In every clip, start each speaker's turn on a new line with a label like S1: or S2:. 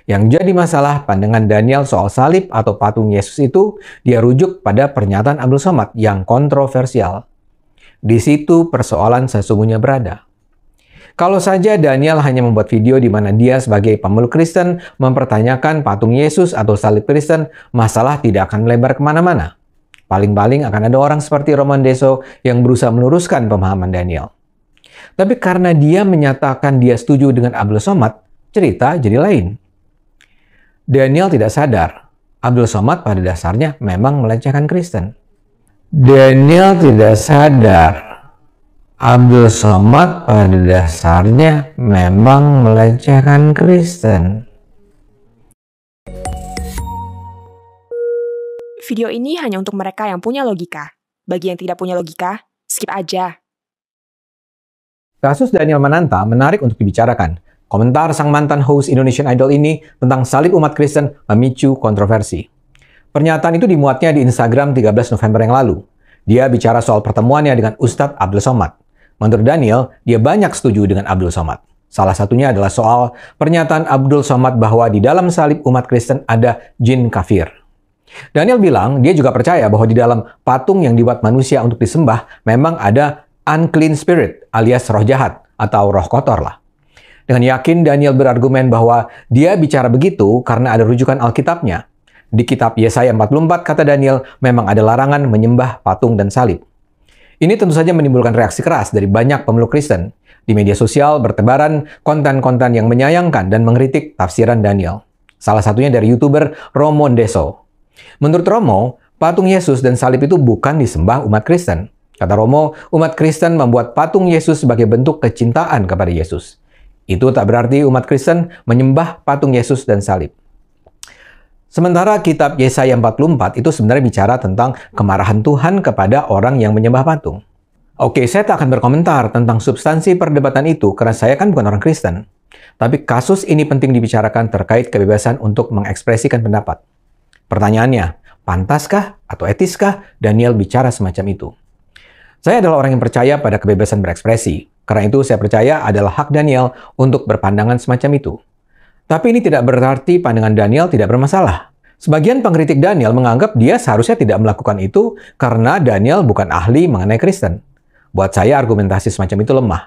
S1: Yang jadi masalah pandangan Daniel soal salib atau patung Yesus itu, dia rujuk pada pernyataan Abdul Somad yang kontroversial. Di situ persoalan sesungguhnya berada. Kalau saja Daniel hanya membuat video di mana dia sebagai pemeluk Kristen mempertanyakan patung Yesus atau salib Kristen, masalah tidak akan melebar kemana-mana. Paling-paling akan ada orang seperti Roman Deso yang berusaha meluruskan pemahaman Daniel. Tapi karena dia menyatakan dia setuju dengan Abdul Somad, cerita jadi lain. Daniel tidak sadar, Abdul Somad pada dasarnya memang melecehkan Kristen. Daniel tidak sadar, Abdul Somad pada dasarnya memang melecehkan Kristen.
S2: Video ini hanya untuk mereka yang punya logika. Bagi yang tidak punya logika, skip aja.
S1: Kasus Daniel Mananta menarik untuk dibicarakan. Komentar sang mantan host Indonesian Idol ini tentang salib umat Kristen memicu kontroversi. Pernyataan itu dimuatnya di Instagram 13 November yang lalu. Dia bicara soal pertemuannya dengan Ustadz Abdul Somad. Menurut Daniel, dia banyak setuju dengan Abdul Somad. Salah satunya adalah soal pernyataan Abdul Somad bahwa di dalam salib umat Kristen ada jin kafir. Daniel bilang dia juga percaya bahwa di dalam patung yang dibuat manusia untuk disembah memang ada unclean spirit alias roh jahat atau roh kotor lah. Dengan yakin Daniel berargumen bahwa dia bicara begitu karena ada rujukan Alkitabnya. Di kitab Yesaya 44 kata Daniel memang ada larangan menyembah patung dan salib. Ini tentu saja menimbulkan reaksi keras dari banyak pemeluk Kristen. Di media sosial bertebaran konten-konten yang menyayangkan dan mengkritik tafsiran Daniel. Salah satunya dari YouTuber Romo Deso. Menurut Romo, patung Yesus dan salib itu bukan disembah umat Kristen. Kata Romo, umat Kristen membuat patung Yesus sebagai bentuk kecintaan kepada Yesus. Itu tak berarti umat Kristen menyembah patung Yesus dan salib. Sementara kitab Yesaya 44 itu sebenarnya bicara tentang kemarahan Tuhan kepada orang yang menyembah patung. Oke, saya tak akan berkomentar tentang substansi perdebatan itu karena saya kan bukan orang Kristen. Tapi kasus ini penting dibicarakan terkait kebebasan untuk mengekspresikan pendapat. Pertanyaannya, pantaskah atau etiskah Daniel bicara semacam itu? Saya adalah orang yang percaya pada kebebasan berekspresi. Karena itu saya percaya adalah hak Daniel untuk berpandangan semacam itu. Tapi ini tidak berarti pandangan Daniel tidak bermasalah. Sebagian pengkritik Daniel menganggap dia seharusnya tidak melakukan itu karena Daniel bukan ahli mengenai Kristen. Buat saya argumentasi semacam itu lemah.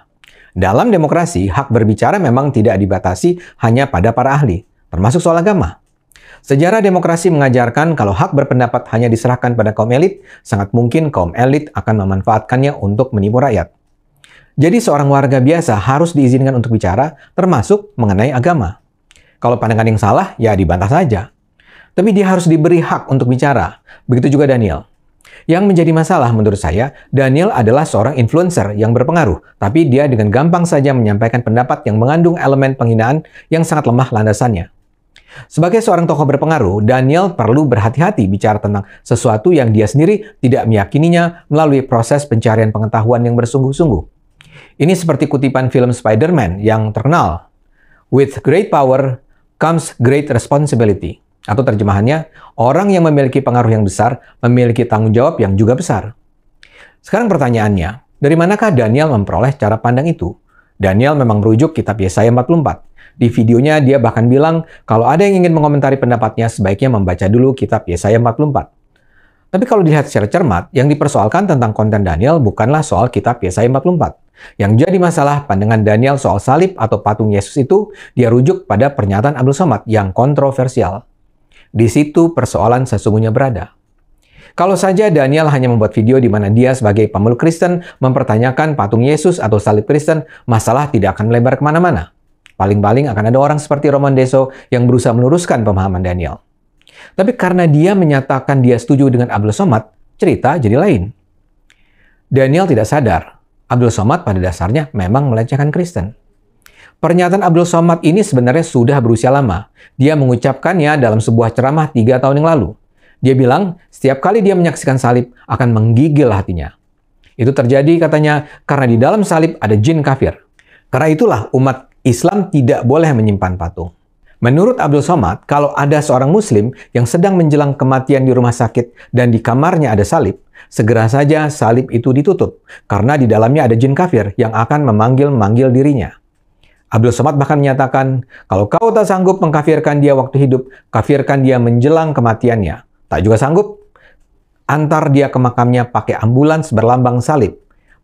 S1: Dalam demokrasi, hak berbicara memang tidak dibatasi hanya pada para ahli, termasuk soal agama. Sejarah demokrasi mengajarkan kalau hak berpendapat hanya diserahkan pada kaum elit, sangat mungkin kaum elit akan memanfaatkannya untuk menipu rakyat. Jadi seorang warga biasa harus diizinkan untuk bicara, termasuk mengenai agama. Kalau pandangan yang salah, ya dibantah saja. Tapi dia harus diberi hak untuk bicara. Begitu juga Daniel. Yang menjadi masalah menurut saya, Daniel adalah seorang influencer yang berpengaruh, tapi dia dengan gampang saja menyampaikan pendapat yang mengandung elemen penghinaan yang sangat lemah landasannya. Sebagai seorang tokoh berpengaruh, Daniel perlu berhati-hati bicara tentang sesuatu yang dia sendiri tidak meyakininya melalui proses pencarian pengetahuan yang bersungguh-sungguh. Ini seperti kutipan film Spider-Man yang terkenal. With great power comes great responsibility. Atau terjemahannya, orang yang memiliki pengaruh yang besar memiliki tanggung jawab yang juga besar. Sekarang pertanyaannya, dari manakah Daniel memperoleh cara pandang itu? Daniel memang merujuk kitab Yesaya 44. Di videonya dia bahkan bilang kalau ada yang ingin mengomentari pendapatnya sebaiknya membaca dulu kitab Yesaya 44. Tapi kalau dilihat secara cermat, yang dipersoalkan tentang konten Daniel bukanlah soal kitab Yesaya 44. Yang jadi masalah pandangan Daniel soal salib atau patung Yesus itu, dia rujuk pada pernyataan Abdul Somad yang kontroversial. Di situ persoalan sesungguhnya berada. Kalau saja Daniel hanya membuat video di mana dia sebagai pemeluk Kristen mempertanyakan patung Yesus atau salib Kristen, masalah tidak akan melebar kemana-mana. Paling-paling akan ada orang seperti Roman Deso yang berusaha meluruskan pemahaman Daniel. Tapi karena dia menyatakan dia setuju dengan Abdul Somad, cerita jadi lain. Daniel tidak sadar, Abdul Somad pada dasarnya memang melecehkan Kristen. Pernyataan Abdul Somad ini sebenarnya sudah berusia lama. Dia mengucapkannya dalam sebuah ceramah 3 tahun yang lalu. Dia bilang, setiap kali dia menyaksikan salib akan menggigil hatinya. Itu terjadi katanya karena di dalam salib ada jin kafir. Karena itulah umat Islam tidak boleh menyimpan patung. Menurut Abdul Somad, kalau ada seorang Muslim yang sedang menjelang kematian di rumah sakit dan di kamarnya ada salib, segera saja salib itu ditutup karena di dalamnya ada jin kafir yang akan memanggil-manggil dirinya. Abdul Somad bahkan menyatakan, kalau kau tak sanggup mengkafirkan dia waktu hidup, kafirkan dia menjelang kematiannya. Tak juga sanggup? Antar dia ke makamnya pakai ambulans berlambang salib.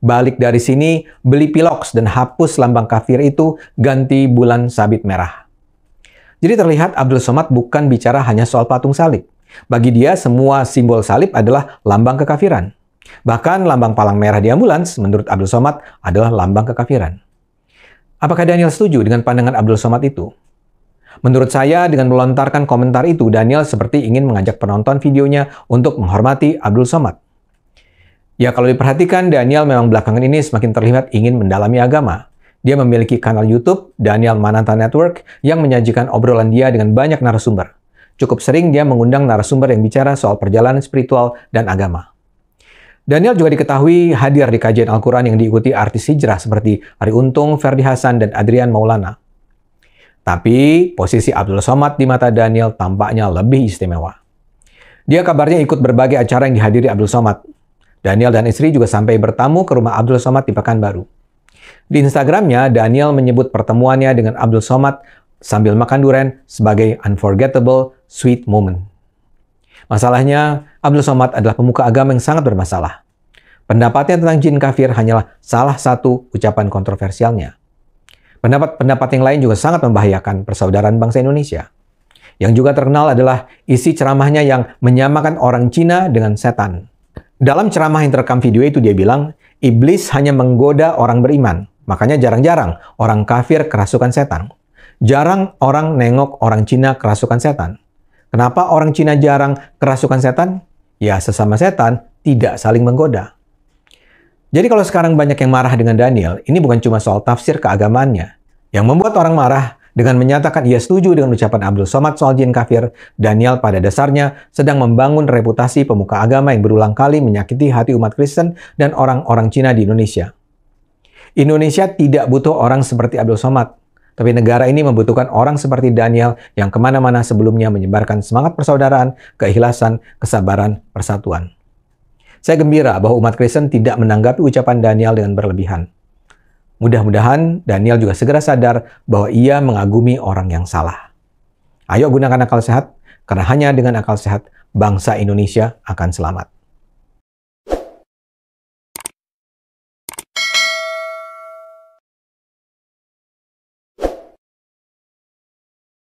S1: Balik dari sini, beli piloks dan hapus lambang kafir itu, ganti bulan sabit merah. Jadi terlihat Abdul Somad bukan bicara hanya soal patung salib. Bagi dia, semua simbol salib adalah lambang kekafiran. Bahkan lambang palang merah di ambulans, menurut Abdul Somad, adalah lambang kekafiran. Apakah Daniel setuju dengan pandangan Abdul Somad itu? Menurut saya, dengan melontarkan komentar itu, Daniel seperti ingin mengajak penonton videonya untuk menghormati Abdul Somad. Ya, kalau diperhatikan, Daniel memang belakangan ini semakin terlihat ingin mendalami agama. Dia memiliki kanal YouTube, Daniel Mananta Network, yang menyajikan obrolan dia dengan banyak narasumber. Cukup sering dia mengundang narasumber yang bicara soal perjalanan spiritual dan agama. Daniel juga diketahui hadir di kajian Al-Quran yang diikuti artis hijrah seperti Arie Untung, Ferdy Hassan, dan Adrian Maulana. Tapi, posisi Abdul Somad di mata Daniel tampaknya lebih istimewa. Dia kabarnya ikut berbagai acara yang dihadiri Abdul Somad. Daniel dan istri juga sampai bertamu ke rumah Abdul Somad di Pekanbaru. Di Instagramnya, Daniel menyebut pertemuannya dengan Abdul Somad sambil makan durian sebagai unforgettable sweet moment. Masalahnya, Abdul Somad adalah pemuka agama yang sangat bermasalah. Pendapatnya tentang jin kafir hanyalah salah satu ucapan kontroversialnya. Pendapat-pendapat yang lain juga sangat membahayakan persaudaraan bangsa Indonesia. Yang juga terkenal adalah isi ceramahnya yang menyamakan orang Cina dengan setan. Dalam ceramah yang terekam video itu dia bilang, iblis hanya menggoda orang beriman. Makanya jarang-jarang orang kafir kerasukan setan. Jarang orang nengok orang Cina kerasukan setan. Kenapa orang Cina jarang kerasukan setan? Ya, sesama setan tidak saling menggoda. Jadi kalau sekarang banyak yang marah dengan Daniel, ini bukan cuma soal tafsir keagamaannya. Yang membuat orang marah dengan menyatakan ia setuju dengan ucapan Abdul Somad soal jin kafir, Daniel pada dasarnya sedang membangun reputasi pemuka agama yang berulang kali menyakiti hati umat Kristen dan orang-orang Cina di Indonesia. Indonesia tidak butuh orang seperti Abdul Somad. Tapi negara ini membutuhkan orang seperti Daniel yang kemana-mana sebelumnya menyebarkan semangat persaudaraan, keikhlasan, kesabaran, persatuan. Saya gembira bahwa umat Kristen tidak menanggapi ucapan Daniel dengan berlebihan. Mudah-mudahan Daniel juga segera sadar bahwa ia mengagumi orang yang salah. Ayo gunakan akal sehat, karena hanya dengan akal sehat, bangsa Indonesia akan selamat.